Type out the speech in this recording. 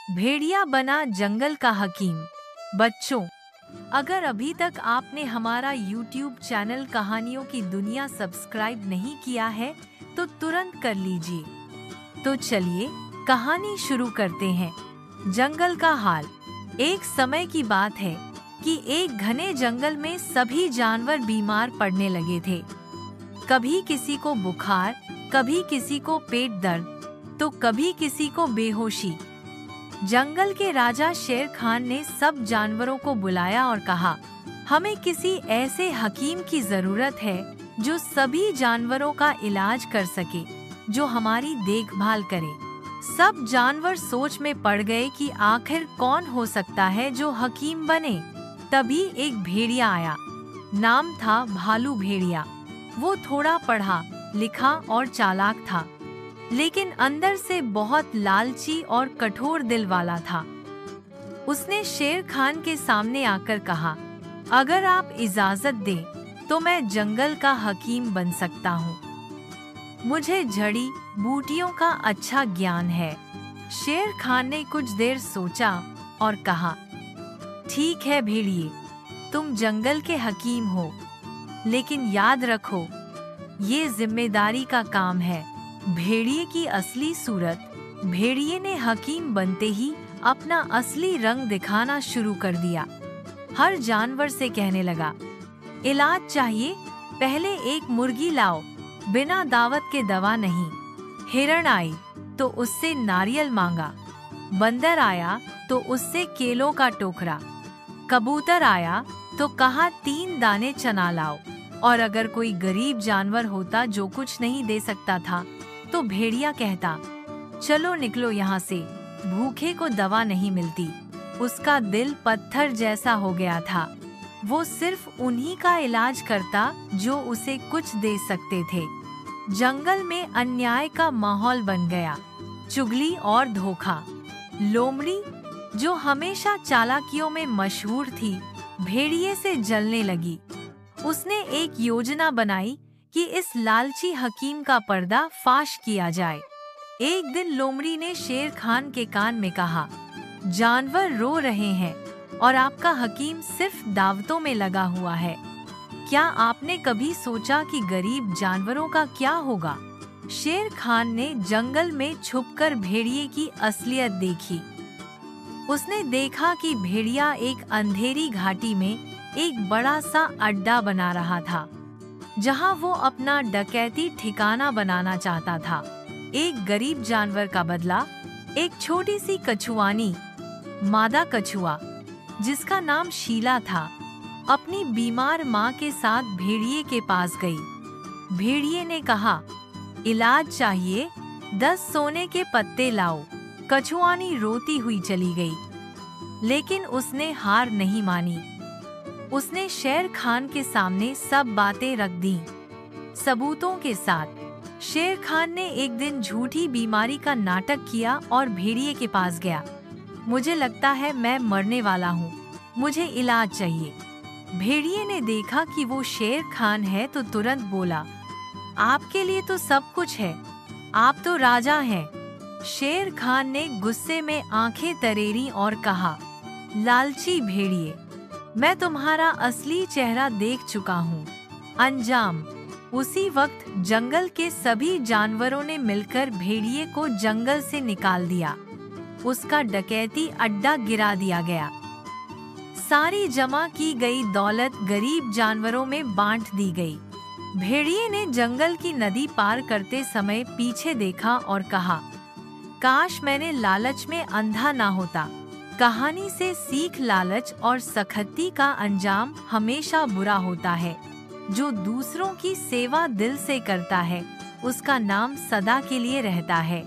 भेड़िया बना जंगल का हकीम। बच्चों, अगर अभी तक आपने हमारा YouTube चैनल कहानियों की दुनिया सब्सक्राइब नहीं किया है तो तुरंत कर लीजिए। तो चलिए कहानी शुरू करते हैं। जंगल का हाल। एक समय की बात है कि एक घने जंगल में सभी जानवर बीमार पड़ने लगे थे। कभी किसी को बुखार, कभी किसी को पेट दर्द, तो कभी किसी को बेहोशी। जंगल के राजा शेर खान ने सब जानवरों को बुलाया और कहा, हमें किसी ऐसे हकीम की जरूरत है जो सभी जानवरों का इलाज कर सके, जो हमारी देखभाल करे। सब जानवर सोच में पड़ गए कि आखिर कौन हो सकता है जो हकीम बने। तभी एक भेड़िया आया। नाम था भालू भेड़िया। वो थोड़ा पढ़ा लिखा और चालाक था, लेकिन अंदर से बहुत लालची और कठोर दिल वाला था। उसने शेर खान के सामने आकर कहा, अगर आप इजाजत दें तो मैं जंगल का हकीम बन सकता हूँ। मुझे जड़ी बूटियों का अच्छा ज्ञान है। शेर खान ने कुछ देर सोचा और कहा, ठीक है भेड़िए, तुम जंगल के हकीम हो, लेकिन याद रखो ये जिम्मेदारी का काम है। भेड़िए की असली सूरत। भेड़िए ने हकीम बनते ही अपना असली रंग दिखाना शुरू कर दिया। हर जानवर से कहने लगा, इलाज चाहिए, पहले एक मुर्गी लाओ, बिना दावत के दवा नहीं। हिरण आई तो उससे नारियल मांगा। बंदर आया तो उससे केलों का टोकरा। कबूतर आया तो कहा 3 दाने चना लाओ। और अगर कोई गरीब जानवर होता जो कुछ नहीं दे सकता था तो भेड़िया कहता, चलो निकलो यहाँ से, भूखे को दवा नहीं मिलती। उसका दिल पत्थर जैसा हो गया था। वो सिर्फ उन्हीं का इलाज करता जो उसे कुछ दे सकते थे। जंगल में अन्याय का माहौल बन गया। चुगली और धोखा। लोमड़ी, जो हमेशा चालाकियों में मशहूर थी, भेड़िए से जलने लगी। उसने एक योजना बनाई कि इस लालची हकीम का पर्दा फाश किया जाए। एक दिन लोमड़ी ने शेर खान के कान में कहा, जानवर रो रहे हैं और आपका हकीम सिर्फ दावतों में लगा हुआ है। क्या आपने कभी सोचा कि गरीब जानवरों का क्या होगा? शेर खान ने जंगल में छुपकर भेड़िए की असलियत देखी। उसने देखा कि भेड़िया एक अंधेरी घाटी में एक बड़ा सा अड्डा बना रहा था, जहां वो अपना डकैती ठिकाना बनाना चाहता था। एक गरीब जानवर का बदला। एक छोटी सी कछुआनी, मादा कछुआ, जिसका नाम शीला था, अपनी बीमार माँ के साथ भेड़िए के पास गई। भेड़िए ने कहा, इलाज चाहिए, 10 सोने के पत्ते लाओ। कछुआनी रोती हुई चली गई, लेकिन उसने हार नहीं मानी। उसने शेर खान के सामने सब बातें रख दी, सबूतों के साथ। शेर खान ने एक दिन झूठी बीमारी का नाटक किया और भेड़िए के पास गया। मुझे लगता है मैं मरने वाला हूँ, मुझे इलाज चाहिए। भेड़िए ने देखा कि वो शेर खान है तो तुरंत बोला, आपके लिए तो सब कुछ है, आप तो राजा हैं। शेर खान ने गुस्से में आंखें तरेरी और कहा, लालची भेड़िए, मैं तुम्हारा असली चेहरा देख चुका हूँ। अंजाम। उसी वक्त जंगल के सभी जानवरों ने मिलकर भेड़िए को जंगल से निकाल दिया। उसका डकैती अड्डा गिरा दिया गया। सारी जमा की गई दौलत गरीब जानवरों में बांट दी गई। भेड़िए ने जंगल की नदी पार करते समय पीछे देखा और कहा, काश मैंने लालच में अंधा ना होता। कहानी से सीख, लालच और सख्ती का अंजाम हमेशा बुरा होता है। जो दूसरों की सेवा दिल से करता है, उसका नाम सदा के लिए रहता है।